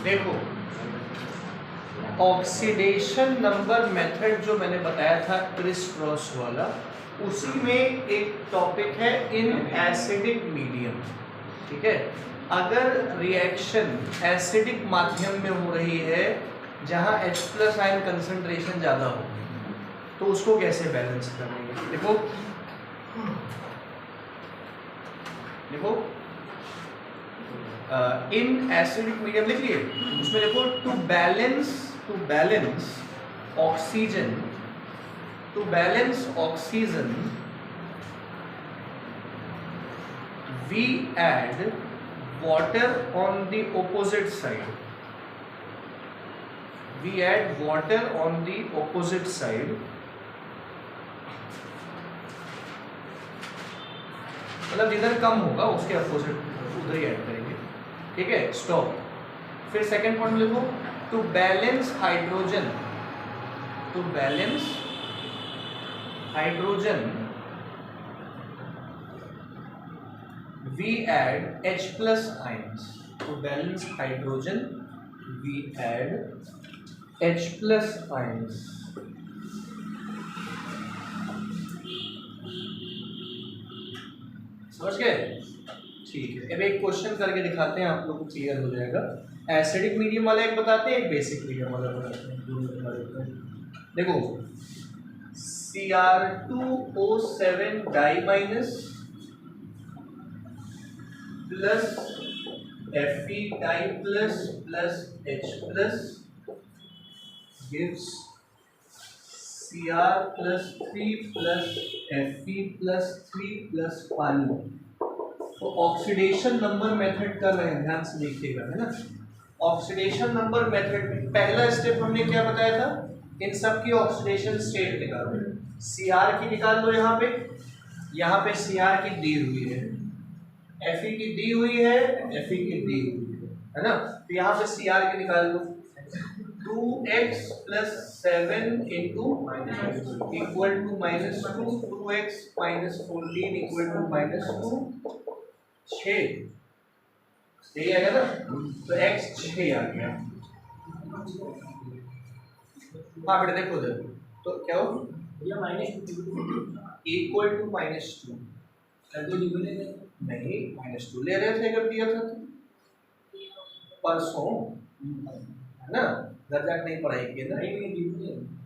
देखो oxidation number method जो मैंने बताया था क्रिस क्रॉस वाला, उसी में एक टॉपिक है इन एसिडिक मीडियम। ठीक है, अगर रिएक्शन एसिडिक माध्यम में हो रही है जहां H+ आयन कंसंट्रेशन ज़्यादा हो, तो उसको कैसे बैलेंस करेंगे। देखो इन एसिडिक मीडियम लिख लिए, उसमें देखो to balance oxygen we add water on the opposite side. मतलब जिधर कम होगा उसके अपोजिट उधर ही ऐड करेंगे। ठीक है, स्टॉप। फिर सेकंड पॉइंट लिखो, to balance hydrogen we add H+ ions. To balance hydrogen we add H+ ions. समझ गए? ठीक है, अब एक क्वेश्चन करके दिखाते हैं, आप लोग को क्लियर हो जाएगा। एसिडिक मीडियम वाला एक बताते हैं, एक बेसिक मीडियम वाला बताते हैं, दोनों बता देते हैं। देखो Cr2O7 di minus plus Fe di plus H+ gives Cr+3 Fe+3 पानी। तो ऑक्सीडेशन नंबर मेथड कर रहे हैं, ध्यान से देखिएगा, है ना। ऑक्सीडेशन नंबर मेथड में पहला स्टेप हमने क्या बताया था, इन सब की ऑक्सीडेशन स्टेट निकालो। Cr की निकाल लो, यहाँ पे Cr की दी हुई है, Fe की दी हुई है, Fe की दी हुई है ना। तो यहाँ पे Cr की निकाल लो, 2x + 7 × equal to -2, 2x - 14 equal to -2, 6 यही आएगा ना। तो x 6 आ गया। हाँ बेटा देखो तो क्या हो, इक्वल टू -2 नहीं, -2 ले रहे थे, कर दिया था तो परसों, है ना। घर जाकर नहीं पढ़ाई की ना।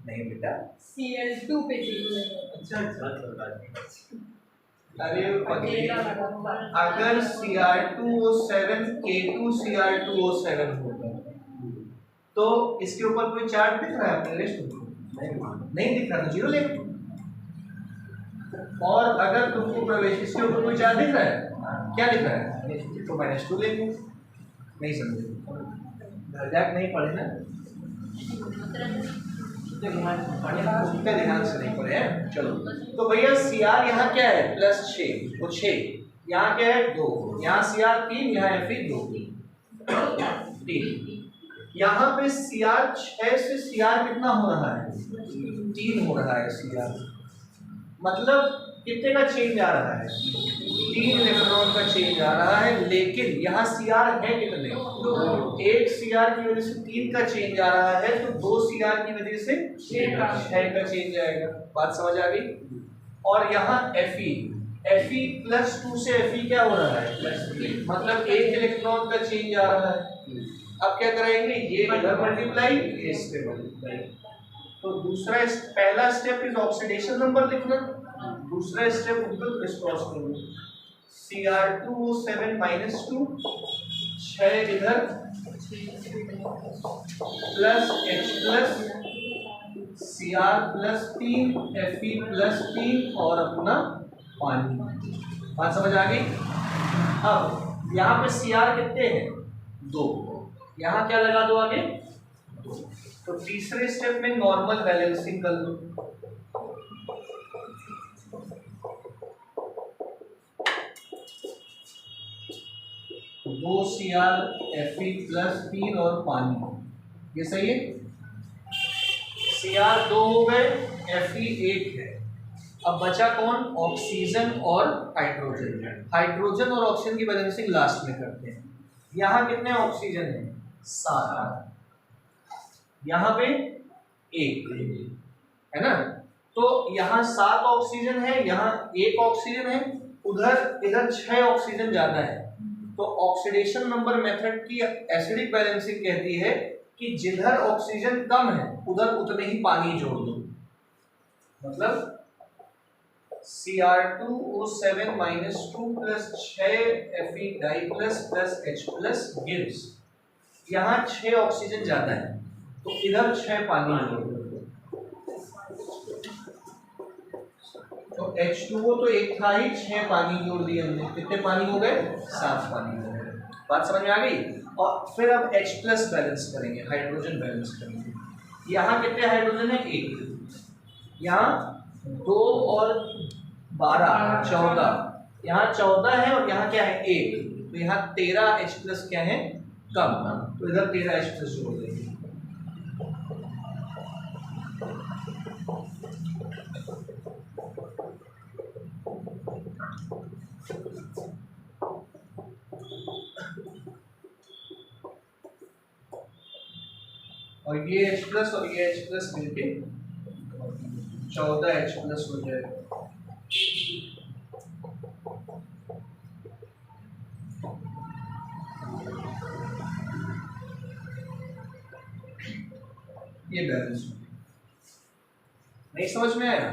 नहीं बेटा, Cl2 पे अच्छा अरे अगर Cr2O7 K2Cr2O7 होगा तो इसके ऊपर कोई चार्ज दिख रहा है अपने लिस्ट में? नहीं दिख रहा, तो 0 ले। और अगर तुमको प्रवेश इसके ऊपर कोई चार्ज दिख रहा है, क्या दिख रहा है, तो -2 लेंगे। नहीं समझे, घर जाकर नहीं पढ़े ना, ध्यान से नहीं पढ़े हैं। चलो तो भैया Cr यहाँ क्या है, +6, तो 6, यहाँ क्या है 2, यहाँ Cr 3, यहाँ Fe 2, 3। यहाँ पे Cr 6 से Cr कितना हो रहा है, 3 हो रहा है Cr। मतलब कितने का चेंज आ रहा है, 3 इलेक्ट्रॉन का चेंज आ रहा है। लेकिन यहाँ Cr है कितने, एक Cr की वजह से 3 का चेंज आ रहा है, तो 2 Cr की वजह से 6 का चेंज आएगा। बात समझ आ गई। और यहाँ Fe +2 से Fe क्या हो रहा है, +3, मतलब 1 इलेक्ट्रॉन का चेंज आ रहा है। अब क्या कराएंगे, ये इधर मल्टीप्लाई, ये इस पे मल्टीप्लाई। तो दूसरा, पहला स्टेप इज ऑक्सीडेशन नंबर लिखना, दूसरा स्टेप बिल्कुल क्रिस क्रॉस करना। Cr2O7 -2, 6 इधर प्लस H+ Cr+3 Fe+3 और अपना पानी। बात समझ आ गई। अब यहाँ पे Cr कितने हैं, 2, यहाँ क्या लगा दो आगे 2। तो तीसरे स्टेप में नॉर्मल बैलेंसिंग कर लो। दो Cr Fe+3 और पानी, ये सही है। Cr 2 हो गए, Fe 1 है। अब बचा कौन, ऑक्सीजन और हाइड्रोजन। हाइड्रोजन और ऑक्सीजन की बैलेंसिंग लास्ट में करते हैं। यहाँ कितने ऑक्सीजन है, 7, यहाँ पे 1 है ना। तो यहाँ 7 ऑक्सीजन है, यहाँ 1 ऑक्सीजन है, उधर इधर 6 ऑक्सीजन ज्यादा है। तो ऑक्सीडेशन नंबर मेथड की एसिडिक बैलेंसिंग कहती है कि जिधर ऑक्सीजन कम है उधर उतने ही पानी जोड़ दो। मतलब Cr2O7 -2 plus 6 Fe di plus H plus gives, यहाँ 6 ऑक्सीजन ज्यादा है तो इधर 6 पानी जोड़ दो। तो H2O तो एक था ही, 6 पानी जोड़ दिए हमने, कितने पानी हो गए? 7 पानी हो गए। बात समझ में आ गई। और फिर अब H प्लस बैलेंस करेंगे, हाइड्रोजन बैलेंस करेंगे। यहाँ कितने हाइड्रोजन है? 1। यहाँ 2 और 12 14, यहाँ 14 है और यहाँ क्या है? 1। तो यहाँ 13 H प्लस क्या है? कम, तो इधर 13 H प्लस जोड़ देंगे। और ये H प्लस और ये H प्लस मिलके 14 H प्लस हो जाएगा। ये बैलेंस नहीं समझ में आया?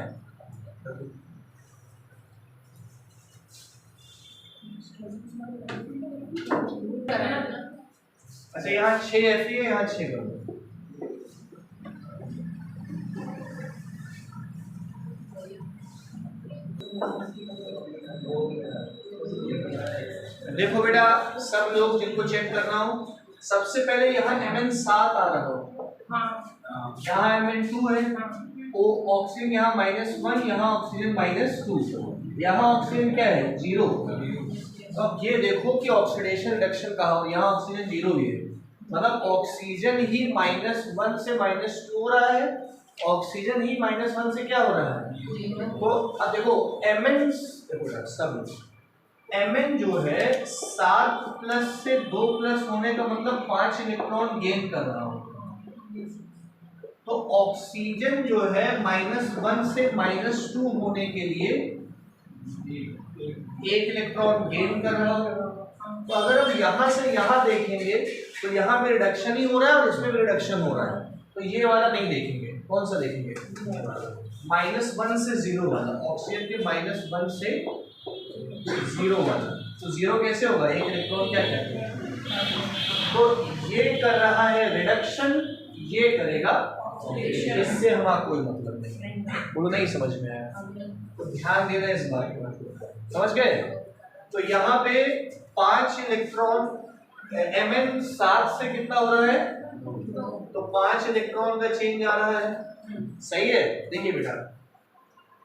अच्छा, यहाँ 6 Fe है, यहाँ 6 कर दो। देखो बेटा, सब लोग जिनको चेक करना हो, सबसे पहले यहाँ Mn7 आ रहा हो, यहाँ Mn2 है, ओ ऑक्सीजन यहाँ -1, यहाँ ऑक्सीजन -2, यहाँ ऑक्सीजन क्या है? 0। तो अब ये देखो कि ऑक्सीडेशन रिडक्शन कहा हो, यहाँ ऑक्सीजन 0 ही है, मतलब ऑक्सीजन ही -1 से -2 हो रहा है, ऑक्सीजन ही -1 से क्या हो रहा है? तो अब देखो Mn, सब Mn जो है 7 प्लस से 2 प्लस होने का मतलब 5 इलेक्ट्रॉन गेन कर रहा हो। तो ऑक्सीजन जो है -1 से -2 होने के लिए 1 इलेक्ट्रॉन गेन कर रहा हो। तो अगर हम यहाँ से यहाँ देखेंगे तो यहाँ पे रिडक्शन ही हो रहा है और इसमें भी रिडक्शन हो रहा है, तो ये वाला नहीं देखेंगे। कौन सा देखेंगे? -1 से 0 वाला, ऑक्सीजन के -1 से 0 वाला। तो 0 कैसे होगा? 1 इलेक्ट्रॉन क्या करेगा? तो ये कर रहा है रिडक्शन, ये करेगा, इससे हमारा कोई मतलब नहीं। बोलो नहीं समझ में आया? तो ध्यान देना इस बात पर, समझ गए? तो यहाँ पे 5 इलेक्ट्रॉन, Mn7 से कितना हो रहा है? तो 5 इलेक्ट्रॉन का चेंज आ रहा है, सही है। देखिए बेटा,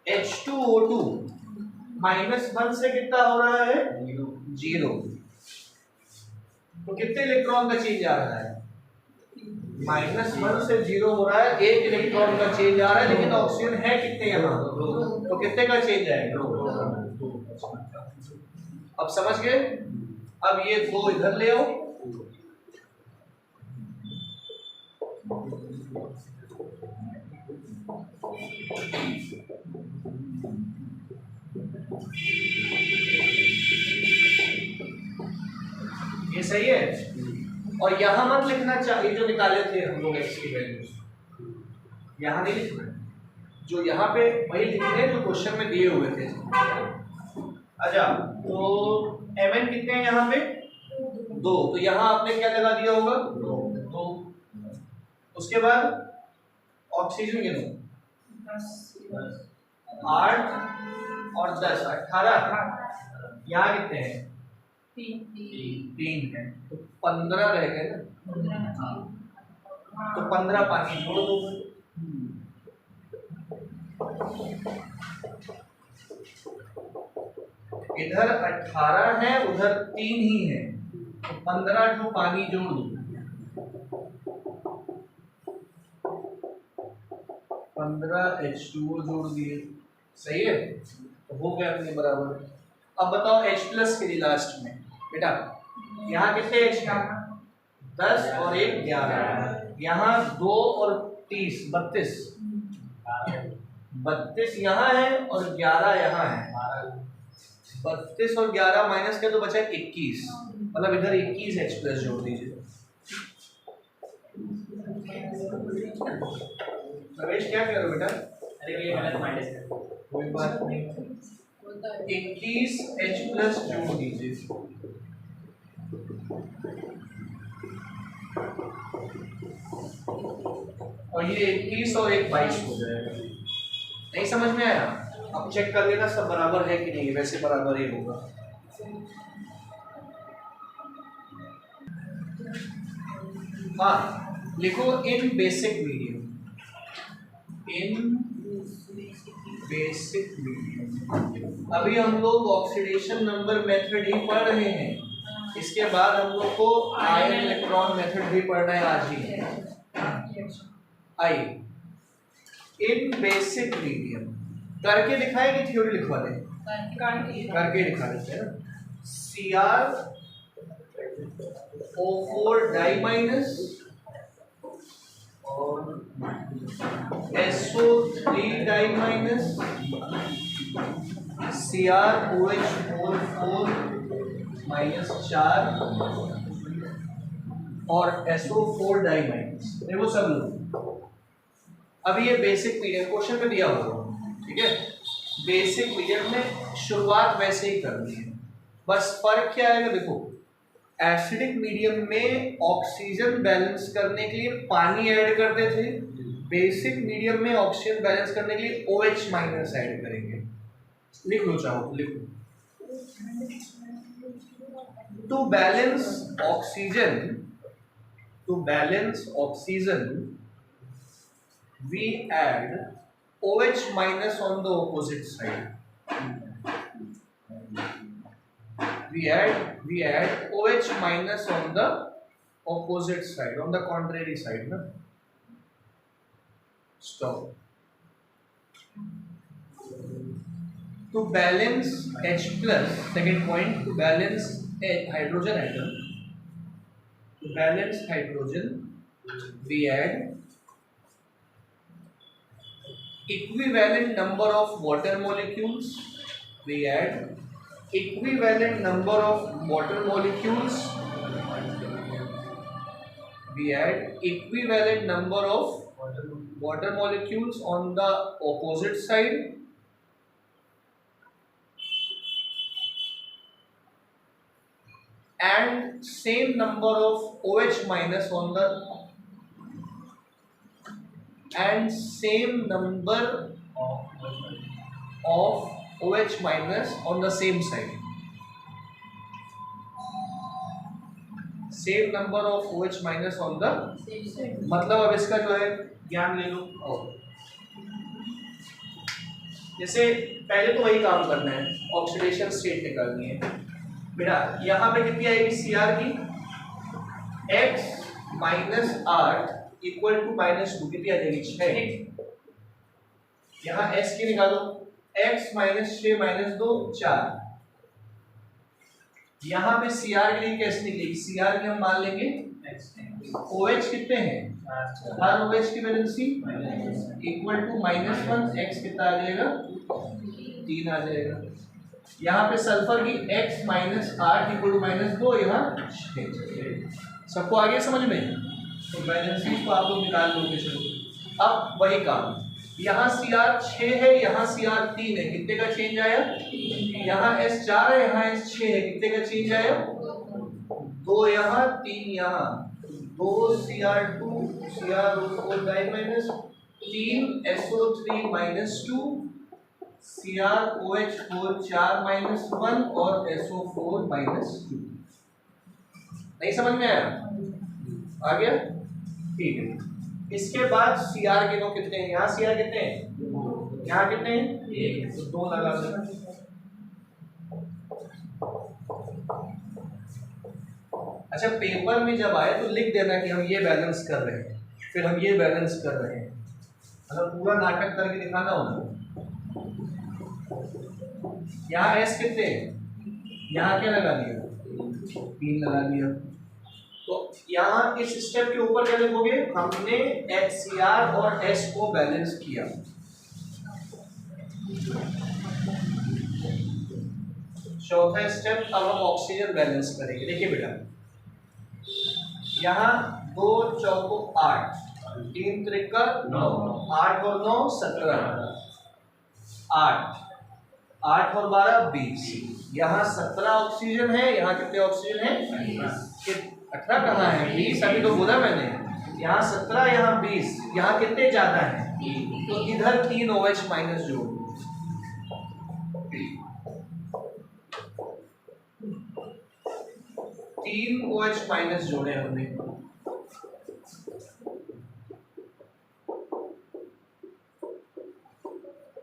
H2O2 -1 से कितना हो रहा है? 0। तो कितने इलेक्ट्रॉन का चेंज आ रहा है? -1 से 0 हो रहा है, 1 इलेक्ट्रॉन का चेंज आ रहा है, लेकिन ऑक्सीजन है कितने यहाँ? तो कितने का चेंज आएगा? अब समझ गए? अब ये 2 इधर ले आओ, ये सही है। और यहां मत लिखना चाहिए जो निकाले थे हम लोग x की वैल्यू, यहां नहीं लिखना, जो यहाँ पे वही लिखने जो क्वेश्चन में दिए हुए थे। अच्छा, तो Mn कितने हैं यहाँ पे? 2। तो यहाँ आपने क्या लगा दिया होगा? 2। उसके बाद ऑक्सीजन गिनो, 8 और 10 18। यहाँ कितने हैं? 3 है, तो 15 रह गए ना। तो 15 पानी जोड़ दो। इधर 18 है, उधर 3 ही है, तो 15 जो पानी जोड़ दो। 15 H2O जोड़ दिए, सही है, तो हो गया अपने बराबर। अब बताओ H प्लस के लिए लास्ट में बेटा, यहाँ कितने H है? 10 और 1 11, यहाँ 2 और 30 32, 32 यहाँ है और 11 यहाँ है। 32 और 11 माइनस के तो बचा 21, मतलब इधर 21 h प्लस जोड़ दीजिए। रमेश क्या करो बेटा? अरे ये गलत माइनस कर, कोई बात नहीं, 21 h प्लस जोड़ दीजिए। और ये 21 और 1 22 हो जाएगा। नहीं समझ में आया? अब चेक कर लेना सब बराबर है कि नहीं, वैसे बराबर ही होगा। हाँ लिखो इन बेसिक मीडियम, इन बेसिक मीडियम। अभी हम लोग ऑक्सीडेशन नंबर मेथड ही पढ़ रहे हैं, इसके बाद हम लोग को आयन इलेक्ट्रॉन मेथड भी पढ़ना है आज ही। आइए इन बेसिक मीडियम करके दिखाए कि थ्योरी लिखवा दें? करके दिखा देते हैं ना। CrO4 डाई माइनस और SO3 die minus, CrOH4 minus 4 और SO4 डाई माइनस। देखो सब लोग अभी ये बेसिक मीडियम क्वेश्चन में दिया होगा, ठीक है? बेसिक मीडियम में शुरुआत वैसे ही करनी है, बस फर्क क्या है? देखो एसिडिक मीडियम में ऑक्सीजन बैलेंस करने के लिए पानी ऐड करते थे, बेसिक मीडियम में ऑक्सीजन बैलेंस करने के लिए OH माइनस ऐड करेंगे। लिख लो चाहो तो लिख लो। To balance oxygen we add OH minus on the opposite side. We add OH minus on the opposite side, on the contrary side, na? Stop. To balance H plus, second point, to balance a hydrogen atom, to balance hydrogen, we add equivalent number of water molecules. We add equivalent number of water molecules. We add equivalent number of water molecules on the opposite side. And same number of OH minus on the and same number of OH minus on the same side. Same number of OH minus on the मतलब अब इसका जो है ज्ञान ले लो। जैसे पहले तो वही काम करना है, ऑक्सीडेशन स्टेट निकालनी है बेटा। यहाँ पे कितनी आएगी Cr की? X माइनस 8 इक्वल टू -2, कितनी आ जाएगी? 6। यहाँ S की निकालो, x माइनस 6 माइनस 2 4। यहाँ पे Cr के लिए कैसे निकलेगी? Cr की हम मान लेंगे OH कितने हैं? हर OH की वैलेंसी इक्वल टू -1, x कितना आ जाएगा? 3 आ जाएगा। यहाँ पे सल्फर की x माइनस 8 इक्वल टू -2, यहाँ 6। सबको आ गया समझ में? तो वैलेंसी को आप लोग निकाल लोगे। चलो अब वही काम, यहाँ Cr 6 है, यहाँ Cr 3 है, कितने का चेंज आया? यहाँ S 4 है, यहाँ S 6 है, कितने का चेंज आया? 2 यहाँ 3 यहाँ, 2 Cr2 CrO4 die minus 3 SO3 -2 CrOH4 4 -1 और SO4 -2। नहीं समझ में आया? आ गया? ठीक है। इसके बाद Cr के दो कितने हैं? यहाँ Cr कितने हैं? यहाँ कितने हैं? 1, तो 2 लगा देना। अच्छा पेपर में जब आए तो लिख देना कि हम ये बैलेंस कर रहे हैं, फिर हम ये बैलेंस कर रहे हैं, मतलब पूरा नाटक करके दिखाना होगा। यहाँ S कितने हैं? यहाँ क्या लगा दिया? 3 लगा दिया। तो यहाँ इस स्टेप के ऊपर क्या लिखोगे, हमने HCr और H को बैलेंस किया। चौथा स्टेप, अब हम ऑक्सीजन बैलेंस करेंगे। देखिए बेटा, यहाँ 2 चौको 8, 3 त्रिका 9, 8 और 9 17, 8 और 12 20। यहाँ 17 ऑक्सीजन है, यहाँ कितने ऑक्सीजन है? 18 कहाँ है? 20 अभी तो बोला मैंने। यहाँ 17, यहाँ 20, यहाँ कितने ज्यादा है? तो इधर 3 OH माइनस जोड़, 3 OH माइनस जोड़े हमने।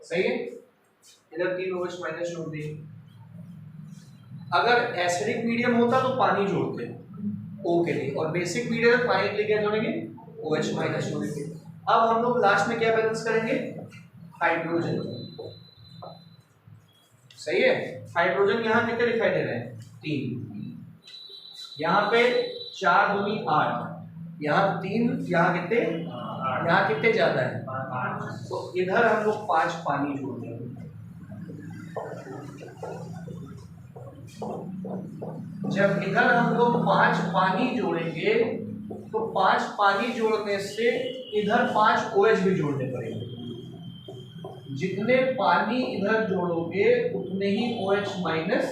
सही है, इधर 3 OH माइनस जोड़ दिए। अगर एसिडिक मीडियम होता तो पानी जोड़ते O के लिए, और बेसिक मीडियम पानी के लिए क्या जोड़ेंगे? OH माइनस जोड़ेंगे। अब हम लोग लास्ट में क्या बैलेंस करेंगे? हाइड्रोजन। सही है, हाइड्रोजन यहाँ कितने दिखाई दे रहे हैं? 3। यहाँ पे 4 दूनी 8, यहाँ 3, यहाँ कितने? यहाँ कितने ज्यादा है? तो इधर हम लोग 5 पानी जोड़ देंगे। जब इधर हम लोग 5 पानी जोड़ेंगे तो 5 पानी जोड़ने से इधर 5 OH भी जोड़ने पड़ेंगे। जितने पानी इधर जोड़ोगे उतने ही OH माइनस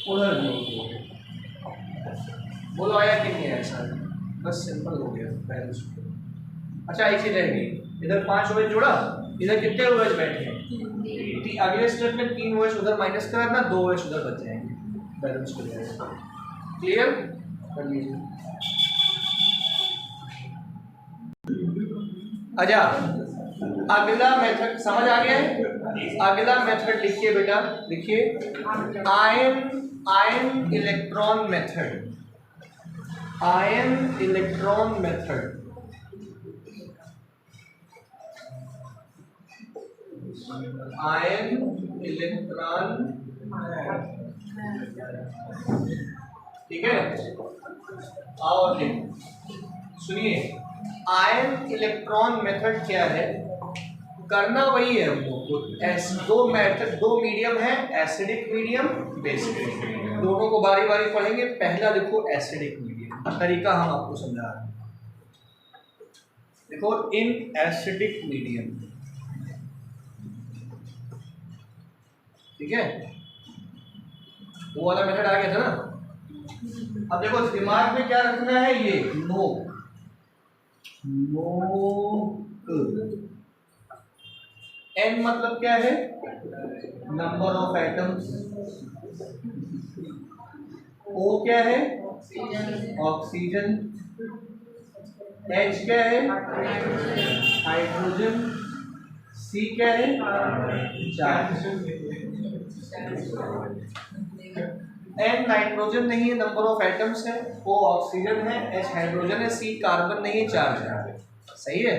उधर जोड़ोगे। बोलो आया कि नहीं आया सर? बस सिंपल हो गया बैलेंस। अच्छा, एक चीज रहेगी, इधर 5 OH जोड़ा, इधर कितने OH बैठे? अगले स्टेप में 3 OH उधर माइनस करना, 2 OH उधर बच जाएंगे, बैलेंस हो जाएगा। क्लियर कर लीजिए। अच्छा, अगला मेथड समझ आ गया है? अगला मेथड लिखिए बेटा, लिखिए ion electron method. Ion electron method. Ion electron, ठीक है? आओ सुनिए, आयन इलेक्ट्रॉन मेथड क्या है? करना वही है हम लोग को। दो मीडियम है, एसिडिक मीडियम, बेसिक मीडियम। दोनों को बारी बारी पढ़ेंगे। पहला देखो एसिडिक मीडियम, तरीका हम आपको समझा रहे हैं। देखो, इन एसिडिक मीडियम, ठीक है, वो वाला मेथड आ गया था ना। अब देखो, दिमाग में क्या रखना है? ये नोक, N मतलब क्या है? Number of atoms. O क्या है? ऑक्सीजन। H क्या है? हाइड्रोजन। C क्या है? चार्ज। N नाइट्रोजन नहीं है, नंबर ऑफ एटम्स है। O ऑक्सीजन है, H हाइड्रोजन है, C कार्बन नहीं है, चार्ज है। सही है,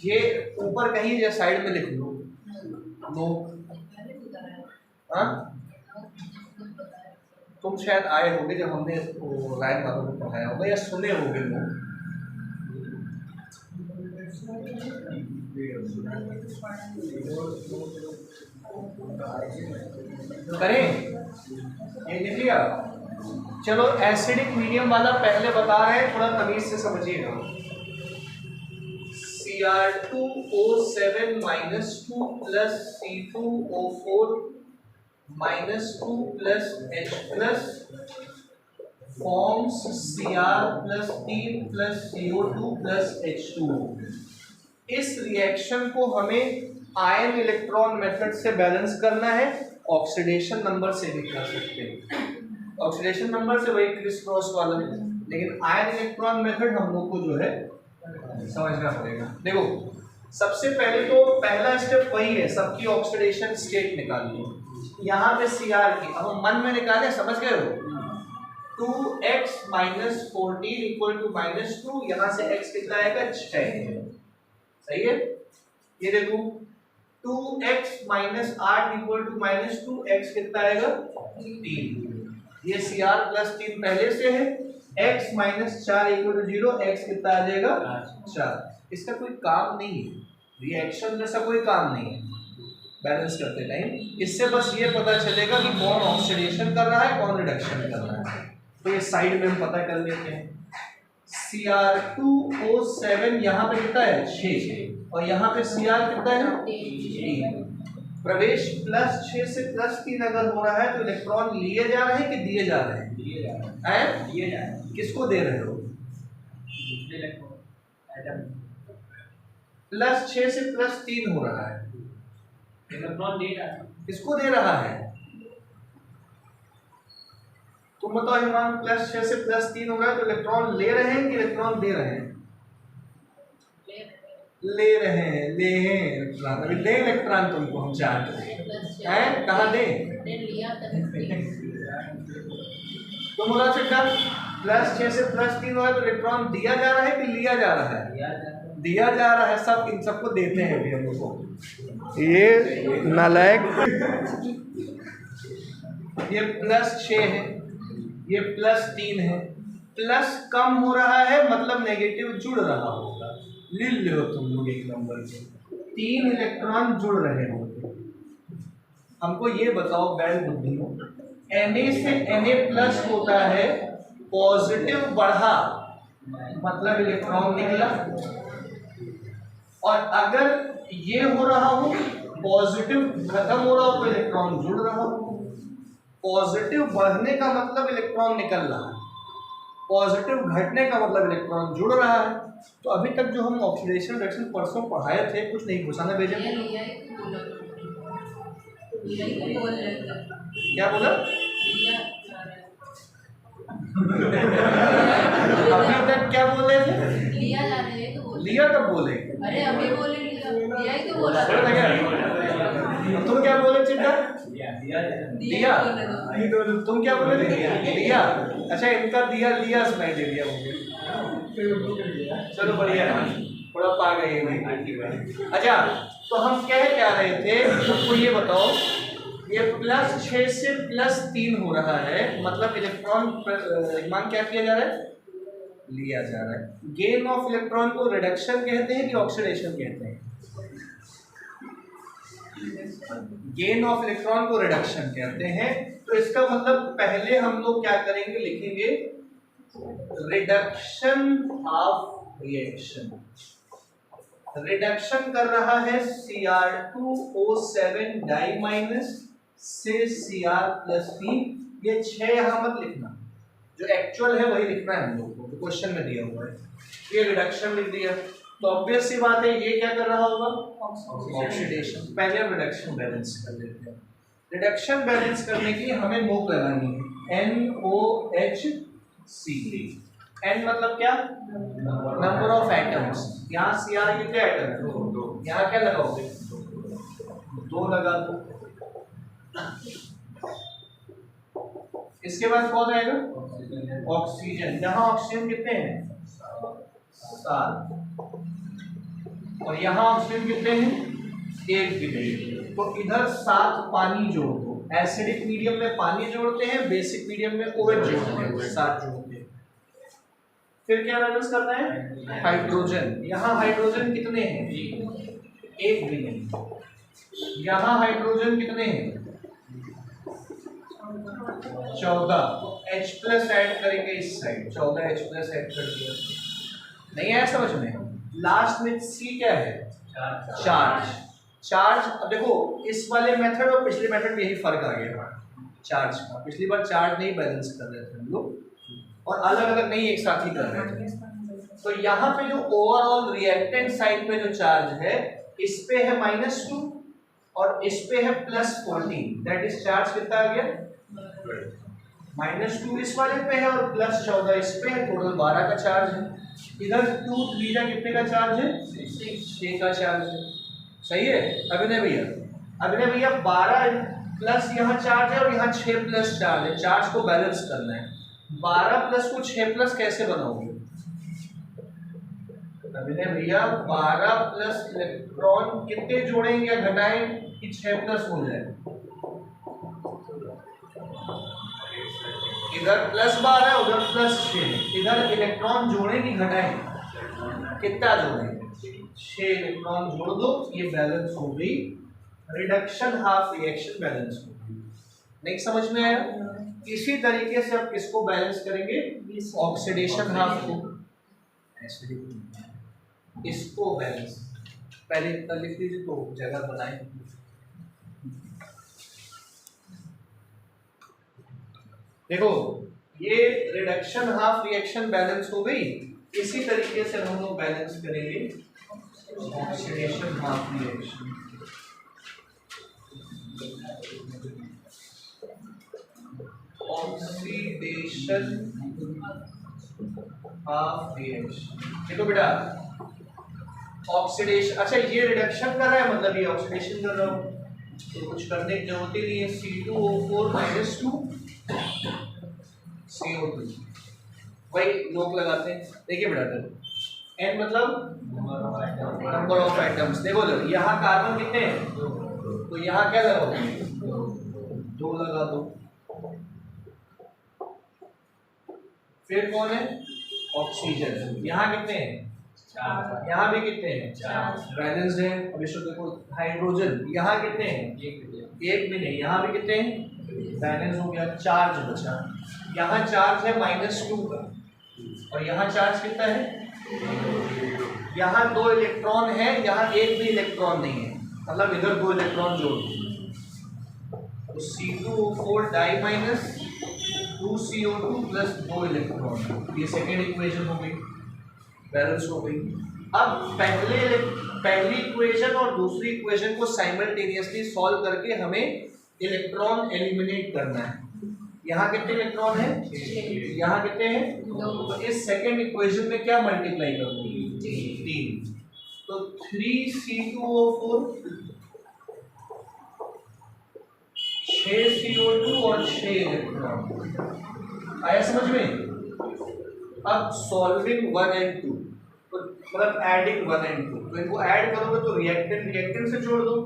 ये ऊपर कहीं या साइड में लिख लो। नो, हाँ, तुम शायद आए होगे जब हमने लाइन वालों को पढ़ाया होगा, या सुने होगे लोग। करें, ये लिख लिया। चलो, एसिडिक मीडियम वाला पहले बता रहे हैं, थोड़ा तमीज से समझिएगा। Cr2O7 -2 plus C2O4 -2 plus H plus forms Cr plus T plus CO2 plus H2O। इस रिएक्शन को हमें आयन इलेक्ट्रॉन मेथड से बैलेंस करना है, ऑक्सीडेशन नंबर से भी कर सकते हैं। ऑक्सीडेशन नंबर से वही क्रिस क्रॉस वाला, लेकिन आयन इलेक्ट्रॉन मेथड हम लोग को जो है समझना पड़ेगा। देखो, सबसे पहले तो पहला स्टेप वही है, सबकी ऑक्सीडेशन स्टेट निकालनी। यहाँ पे Cr की अब हम मन में निकाले, समझ गए हो? 2x - 14 = -2, यहाँ से x कितना आएगा? 6। सही है, ये देखो 2x - 8 = -2, x कितना आएगा? 3। ये Cr प्लस 3 पहले से है, x minus 4 equal to 0, x कितना आ जाएगा 4। इसका कोई काम नहीं है, रिएक्शन जैसा कोई काम नहीं है बैलेंस करते टाइम। इससे बस ये पता चलेगा कि कौन ऑक्सीडेशन कर रहा है कौन रिडक्शन कर रहा है। तो ये साइड में हम पता कर लेते हैं। Cr2O7 यहाँ पे कितना है 6 और यहाँ पे Cr कितना है 3। प्रवेश प्लस 6 से प्लस 3 अगर हो रहा है तो इलेक्ट्रॉन लिए जा रहे हैं कि दिए जा रहे हैं? दिए जा रहे हैं। दिए जा रहे हैं। किसको दे रहे हो? प्लस 6 से प्लस 3 हो रहा है, इलेक्ट्रॉन दे रहा है। किसको दे रहा है? तुम बताओ हिमान, प्लस 6 से प्लस 3 हो रहा है तो इलेक्ट्रॉन ले रहे हैं कि इलेक्ट्रॉन दे रहे हैं? ले रहे हैं, ले हैं इलेक्ट्रॉन। अभी ले इलेक्ट्रॉन तुमको हम जानते हैं कहाँ दे? तो बोला चिट्टा प्लस 6 से प्लस 3 हो रहा है तो इलेक्ट्रॉन दिया जा रहा है कि लिया जा रहा है? दिया जा रहा है। सब इन सबको देते हैं अभी हम लोग को। ये नालायक, ये प्लस 6 है, ये प्लस 3 है। प्लस कम हो रहा है मतलब नेगेटिव जुड़ रहा होगा। ले लो तुम लोग एक नंबर के 3 इलेक्ट्रॉन जुड़ रहे होंगे। हमको ये बताओ बैल बुद्धियों, Na से Na प्लस होता है, पॉजिटिव बढ़ा मतलब इलेक्ट्रॉन निकला। और अगर ये हो रहा हो पॉजिटिव खत्म हो रहा हो तो इलेक्ट्रॉन जुड़ रहा हो। पॉजिटिव बढ़ने का मतलब इलेक्ट्रॉन निकल रहा है, पॉजिटिव घटने का मतलब इलेक्ट्रॉन जुड़ रहा है। तो अभी तक जो हम ऑक्सीडेशन रिएक्शन परसों पढ़ाए थे कुछ नहीं घुसाना भेजे। क्या बोला? अभी तक क्या बोल रहे थे? लिया जा रहा है तो लिया कब बोले? अरे अभी बोले लिया ही तो बोला। तुम क्या बोले चिट्टा? दिया। तुम क्या बोले थे? दिया। अच्छा इनका दिया लिया सुनाई दे दिया मुझे। चलो बढ़िया, थोड़ा पा गए भाई। अच्छा तो हम क्या रहे थे, तुमको ये बताओ, ये प्लस 6 से प्लस 3 हो रहा है मतलब इलेक्ट्रॉन मान क्या किया जा रहा है? लिया जा रहा है। गेन ऑफ इलेक्ट्रॉन को रिडक्शन कहते हैं कि ऑक्सीडेशन कहते हैं? गेन ऑफ इलेक्ट्रॉन को रिडक्शन कहते हैं। तो इसका मतलब पहले हम लोग क्या करेंगे, लिखेंगे रिडक्शन ऑफ रिएक्शन। रिडक्शन कर रहा है Cr2O7 डाई माइनस से Cr+3। ये 6 यहां मत लिखना, जो एक्चुअल है वही लिखना है हम लोग को, तो क्वेश्चन में दिया हुआ है। ये रिडक्शन लिख दिया तो ऑब्वियस सी बात है ये क्या कर रहा होगा? ऑक्सीडेशन। पहले हम रिडक्शन बैलेंस कर लेते हैं। रिडक्शन बैलेंस करने के लिए हमें नोक लगानी है, NOHC। N मतलब क्या? Number of atoms. यहाँ Cr कितने एटम है? यहाँ क्या लगाओगे? 2 लगा दो। इसके बाद कौन आएगा? ऑक्सीजन। यहाँ ऑक्सीजन कितने हैं? 7। और यहाँ ऑक्सीजन कितने हैं? 1 भी नहीं। तो इधर 7 पानी जोड़ दो। एसिडिक मीडियम में पानी जोड़ते हैं, बेसिक मीडियम में OH जोड़ते हैं, 7 जोड़ते हैं। फिर क्या बैलेंस करना है? हाइड्रोजन। यहाँ हाइड्रोजन कितने हैं? 1 भी नहीं। यहाँ हाइड्रोजन कितने हैं? 14। तो H+ ऐड करेंगे इस साइड, 14 H+ ऐड कर दिया। नहीं आया समझ में? लास्ट में C क्या है? चार्ज। चार्ज। अब देखो इस वाले मेथड और पिछले मेथड में यही फर्क आ गया चार्ज का। पिछली बार चार्ज नहीं बैलेंस कर रहे थे हम लोग और अलग अलग नहीं एक साथ ही कर रहे थे। तो यहाँ पे जो ओवरऑल रिएक्टेंट साइड पे जो चार्ज है, इस पे है -2 और इस पे है +14। दैट इज चार्ज कितना आ गया? -2 इस वाले पे है और +14 इस पे है। टोटल 12 का चार्ज है। इधर 2 3 कितने का चार्ज है? 6 का चार्ज है। सही है अभिनय भैया? अभिनय भैया 12 प्लस यहाँ चार्ज है और यहाँ 6 प्लस चार्ज है। चार्ज को बैलेंस करना है। 12 प्लस को 6 प्लस कैसे बनाओगे? अभिनय भैया 12 प्लस इलेक्ट्रॉन कितने जोड़ेंगे या घटाएं कि 6 प्लस हो जाए? इधर +12 उधर +6, इधर इलेक्ट्रॉन जोड़े कि घटाएं, कितना जोड़ें, 6 इलेक्ट्रॉन जोड़ दो, ये बैलेंस हो गई रिडक्शन हाफ रिएक्शन बैलेंस हो गई। नेक्स्ट समझ में आया? इसी तरीके से अब किसको बैलेंस करेंगे, ऑक्सीडेशन हाफ को, इसको बैलेंस पहले इतना लिख लीजिए तो जगह बनाए। देखो ये रिडक्शन हाफ रिएक्शन बैलेंस हो गई, इसी तरीके से हम लोग बैलेंस करेंगे oxidation half reaction. Oxidation half reaction, देखो बेटा ऑक्सीडेशन, अच्छा ये रिडक्शन कर रहा है मतलब ये ऑक्सीडेशन कर रहा हूं, तो कुछ करने की जरूरत ही नहीं है। C2O4 - 2 CO2, वही लोग लगाते हैं। देखिए बेटा N मतलब नंबर ऑफ एटम्स, देखो जब यहाँ कार्बन कितने हैं, तो यहाँ क्या लगाओगे, 2 लगा दो। फिर कौन है, ऑक्सीजन, यहाँ कितने हैं, 4, यहाँ भी कितने हैं, 4, बैलेंस्ड है। अब इसको देखो हाइड्रोजन, यहाँ कितने हैं, एक भी नहीं, यहाँ भी कितने हैं, बैलेंस हो गया, चार्ज बचा। यहाँ चार्ज है -2 का, और यहाँ चार्ज कितना है, यहाँ 2 इलेक्ट्रॉन है, यहाँ एक भी इलेक्ट्रॉन नहीं है, मतलब इधर 2 इलेक्ट्रॉन जोड़ दो, तो C2O4 di minus 2CO2 plus 2 electron, ये सेकेंड इक्वेशन हो गई, बैलेंस हो गई। अब पहली इक्वेशन और दूसरी इक्वेशन को साइमल्टेनियसली सॉल्व करके हमें इलेक्ट्रॉन एलिमिनेट करना है। यहाँ कितने इलेक्ट्रॉन है, यहाँ कितने हैं, तो इस सेकेंड इक्वेशन में क्या मल्टीप्लाई करूंगी, 3, तो 3C2O4 6CO2 और 6 इलेक्ट्रॉन, आया समझ में? अब सॉल्विंग 1 और 2, तो मतलब एडिंग 1 और 2, तो इनको ऐड करोगे तो रिएक्टेंट से जोड़ दो,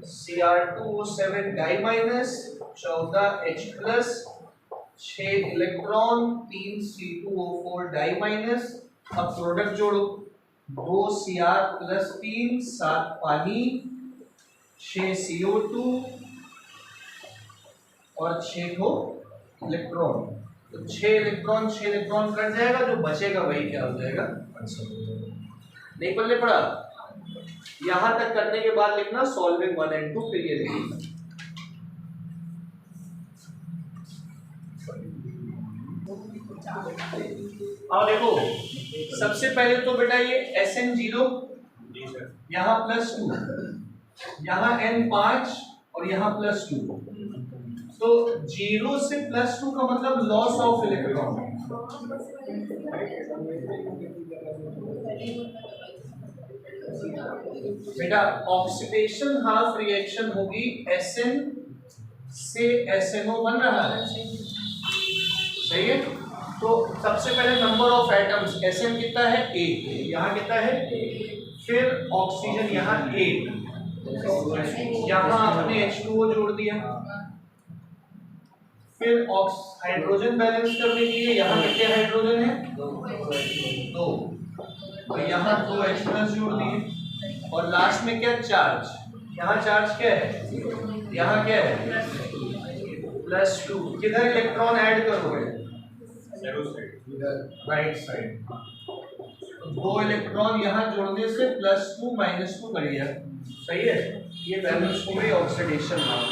Cr2O7 di minus 14H+, 6 electron, 3 C2O4 di minus. अब प्रोडक्ट जोड़ो, 2 Cr + 3 7 पानी, 6 CO2 और 6 को इलेक्ट्रॉन, तो 6 इलेक्ट्रॉन कट जाएगा, जो बचेगा वही क्या हो जाएगा, नहीं पल्ले पड़ा। यहां तक करने के बाद लिखना सॉल्विंग 1 और 2, फिर ये लिखना। अब देखो सबसे पहले तो बेटा ये SN0 यहाँ +2, यहाँ N5 और यहाँ +2, तो 0 से +2 का मतलब लॉस ऑफ इलेक्ट्रॉन। बेटा ऑक्सीडेशन हाफ रिएक्शन होगी Sn से SNO बन रहा है, सही है? तो सबसे पहले नंबर ऑफ एटम्स, Sn कितना है, 1, यहाँ कितना है, फिर ऑक्सीजन यहाँ 1, यहाँ आपने H2O जोड़ दिया, फिर हाइड्रोजन बैलेंस करने के लिए यहाँ कितने हाइड्रोजन है, 2, और यहाँ 2H+ जोड़ दिए, और लास्ट में क्या, चार्ज, यहाँ चार्ज क्या है, यहाँ क्या है, +2, किधर इलेक्ट्रॉन ऐड करोगे, राइट साइड, तो 2 इलेक्ट्रॉन यहाँ जोड़ने से +2 -2 बढ़ गया, सही है? ये बैलेंस हो गई ऑक्सीडेशन हाफ।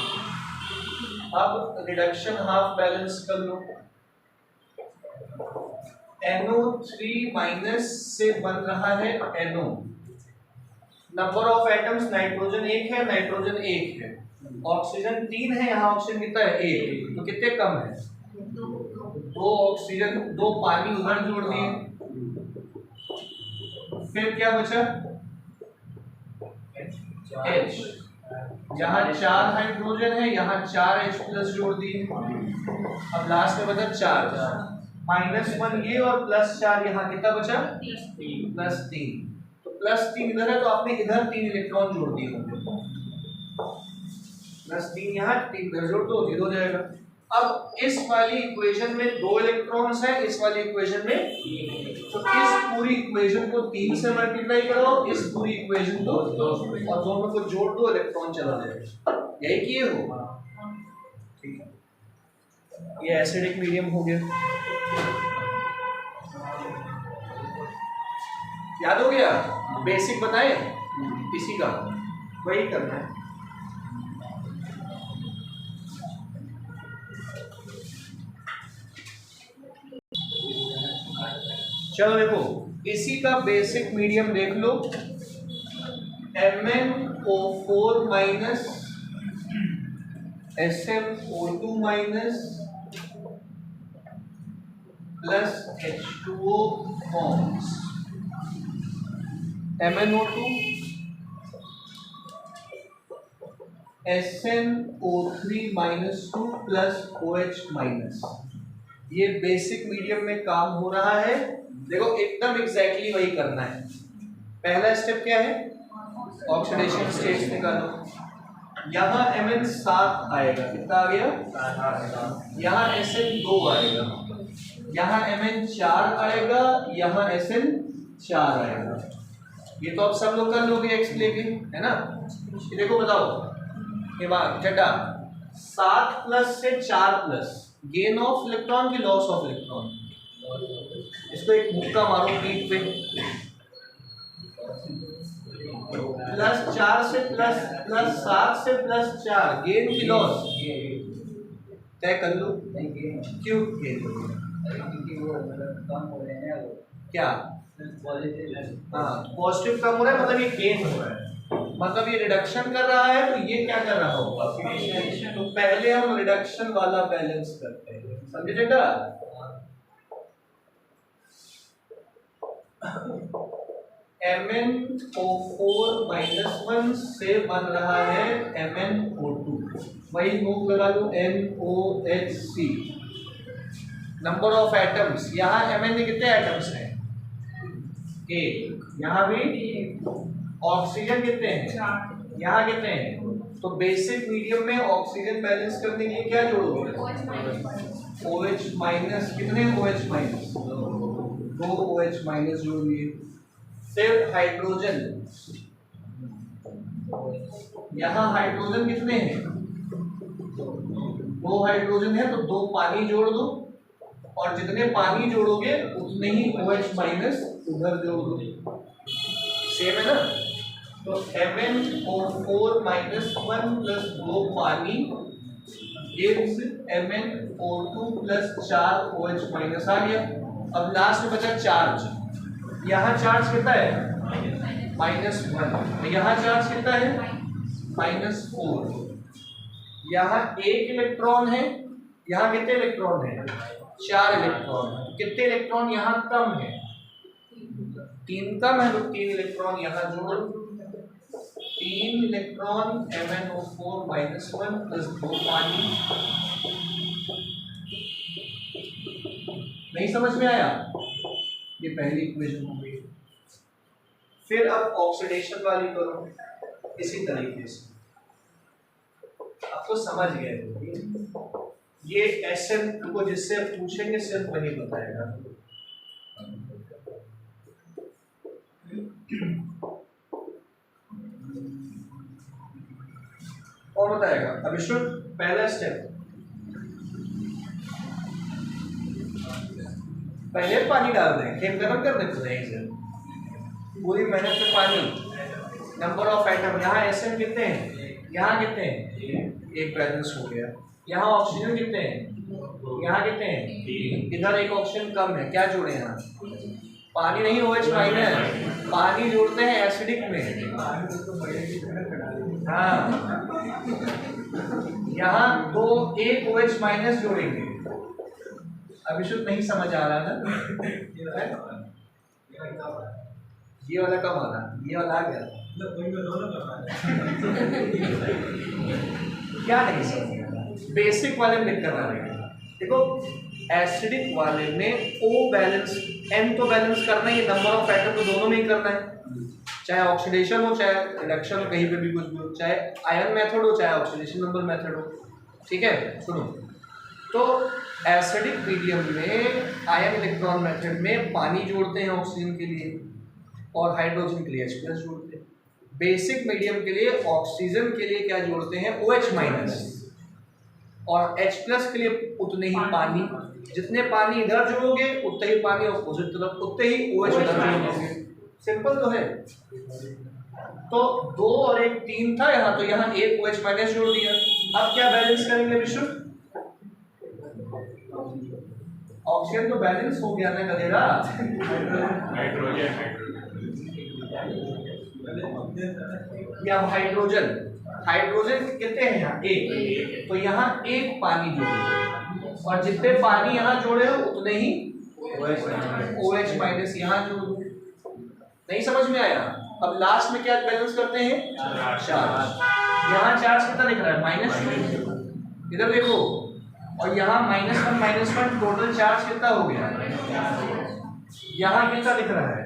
अब रिडक्शन हाफ बैलेंस कर लो, NO3- से बन रहा है NO, number of atoms nitrogen 1 है, नाइट्रोजन 1 है, ऑक्सीजन 3 है, यहाँ ऑक्सीजन कितना है, 1, तो कितने कम है, 2 ऑक्सीजन, 2 पानी उधर जोड़ दिए, फिर क्या बचा, H, यहाँ 4 हाइड्रोजन है, यहाँ 4H+ जोड़ दिए, अब लास्ट में बचा चार्ज, -1 ये और +4 यहाँ, कितना बचा, +3, तो +3 इधर है, तो आपने इधर 3 इलेक्ट्रॉन जोड़ दिए होंगे, +3 यहाँ, 3 इधर जोड़ दो, 0 हो जाएगा। अब इस वाली इक्वेशन में 2 इलेक्ट्रॉन्स हैं, इस वाली इक्वेशन में, तो इस पूरी इक्वेशन को 3 से मल्टीप्लाई करो, इस पूरी इक्वेशन को और दोनों को जोड़ दो, इलेक्ट्रॉन चला जाएगा। यही किए हो, ठीक है। ये एसिडिक मीडियम हो गया, याद हो गया? बेसिक बताए इसी का, वही करना है। चलो देखो, इसी का बेसिक मीडियम देख लो, MnO4 minus SmO2 minus plus H2O forms MnO2 SnO3 minus 2 plus OH minus. ये बेसिक मीडियम में काम हो रहा है। देखो एकदम एग्जैक्टली वही करना है। पहला स्टेप क्या है? ऑक्सीडेशन स्टेट निकालो। यहाँ Mn7 आएगा, कितना आ गया? यहाँ Sn2 आएगा, यहाँ Mn4 आएगा, यहाँ Sn4 आएगा। ये तो आप सब लोग कर लोगे एक्स लेके, है ना? ये देखो बताओ, ये बात चड्डा 7 प्लस से 4 प्लस, गेन ऑफ इलेक्ट्रॉन की लॉस ऑफ इलेक्ट्रॉन। इसको एक मुक्का मारो पीठ पे। प्लस 4 से प्लस 7 से प्लस 4, गेन की लॉस तय कर लो। क्यों गेन? क्या? हाँ, पॉजिटिव कम हो रहा है मतलब ये गेन हो रहा है, मतलब ये रिडक्शन कर रहा है, तो ये क्या कर रहा होगा? तो पहले हम रिडक्शन वाला बैलेंस करते हैं, समझे बेटा? MnO4 माइनस 1 से बन रहा है MnO2, वही मूव लगा लो NOHC। नंबर ऑफ एटम्स, यहाँ Mn में कितने एटम्स हैं? 1। यहाँ भी ऑक्सीजन कितने हैं? यहाँ कितने हैं? तो बेसिक मीडियम में ऑक्सीजन बैलेंस करने के लिए क्या जोड़ोगे? OH minus. कितने OH माइनस? 2 OH माइनस जोड़िए। फिर हाइड्रोजन, यहाँ हाइड्रोजन कितने हैं? 2 हाइड्रोजन है, तो 2 पानी जोड़ दो, और जितने पानी जोड़ोगे उतने ही OH माइनस उधर जोड़ दो। सेम है ना? तो MnO4 माइनस 1 प्लस 2 पानी gives MnO2 plus 4 OH minus आ गया। अब लास्ट में बचा चार्ज। यहाँ चार्ज कितना है? -1। यहाँ चार्ज कितना है? -4। यहाँ 1 इलेक्ट्रॉन है, यहाँ कितने इलेक्ट्रॉन है? 4 इलेक्ट्रॉन। कितने इलेक्ट्रॉन यहाँ कम है? 3 कम है, तो 3 इलेक्ट्रॉन यहाँ जोड़ो। 3 इलेक्ट्रॉन MnO4 माइनस 1 प्लस 2 पानी। नहीं समझ में आया? ये पहली इक्वेशन हो गई। फिर अब ऑक्सीडेशन वाली करो इसी तरीके से। आपको समझ गए? ये Sn को जिससे पूछेंगे सिर्फ वही बताएगा। और बताएगा। अब इसको पहला स्टेप, पहले पानी डाल दें, खेल खत्म कर दें पूरी मेहनत में पानी। नंबर ऑफ एटम, यहाँ Sn कितने हैं? यहाँ कितने हैं? 1 बैलेंस हो गया। यहाँ ऑक्सीजन कितने हैं? यहाँ कितने हैं? इधर 1 ऑक्सीजन कम है, क्या जोड़े यहाँ? पानी नहीं, OH माइनस। पानी जोड़ते हैं एसिडिक में। हाँ, यहाँ 1 OH माइनस जोड़ेंगे। अभी शुद्ध नहीं समझ आ रहा ना? ये वाला कम आ रहा, ये वाला आ गया। क्या नहीं समझ? बेसिक वाले में दिक्कत आ रही है। देखो एसिडिक वाले में O बैलेंस, N तो बैलेंस करना ही, नंबर ऑफ एटम तो दोनों में ही करना है, चाहे ऑक्सीडेशन हो चाहे रिडक्शन हो, कहीं पे भी कुछ भी हो, चाहे आयन मेथड हो चाहे ऑक्सीडेशन नंबर मेथड हो। ठीक है, सुनो, तो एसिडिक मीडियम में आयन इलेक्ट्रॉन मेथड में पानी जोड़ते हैं ऑक्सीजन के लिए और हाइड्रोजन के लिए H+ जोड़ते हैं। बेसिक मीडियम के लिए ऑक्सीजन के लिए क्या जोड़ते हैं OH- और H+ के लिए उतने ही पानी, जितने पानी इधर जोड़ोगे उतने ही पानी अपोजिट तरफ, उतने ही OH उधर जोड़ोगे। सिंपल तो है। तो 2 और 1 3 था यहाँ, तो यहाँ 1 OH- जोड़ दिया। अब क्या बैलेंस करेंगे विशु? ऑक्सीजन तो बैलेंस हो गया ना गधेरा। या हाइड्रोजन, हाइड्रोजन कितने हैं यहाँ? 1, तो यहाँ 1 पानी जोड़ो और जितने पानी यहाँ जोड़े हो उतने ही OH- यहाँ जोड़ो। नहीं समझ में आया? अब लास्ट में क्या बैलेंस करते हैं? चार्ज। यहाँ चार्ज कितना दिख रहा है? -2। इधर देखो, और यहाँ -1 टोटल चार्ज कितना हो गया? यहाँ कितना दिख रहा है?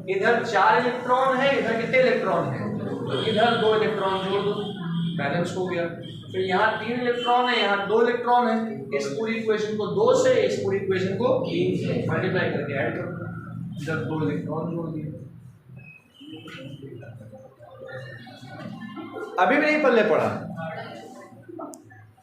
इधर 4 इलेक्ट्रॉन है, इधर कितने इलेक्ट्रॉन है? इधर 2 इलेक्ट्रॉन जोड़ दो, बैलेंस हो गया। फिर यहाँ 3 इलेक्ट्रॉन है, यहाँ 2 इलेक्ट्रॉन है। इस पूरी इक्वेशन को 2 से, इस पूरी इक्वेशन को 3 से मल्टीप्लाई करके ऐड कर दो, इधर 2 इलेक्ट्रॉन जोड़ दिए। अभी भी नहीं पल्ले पड़ा।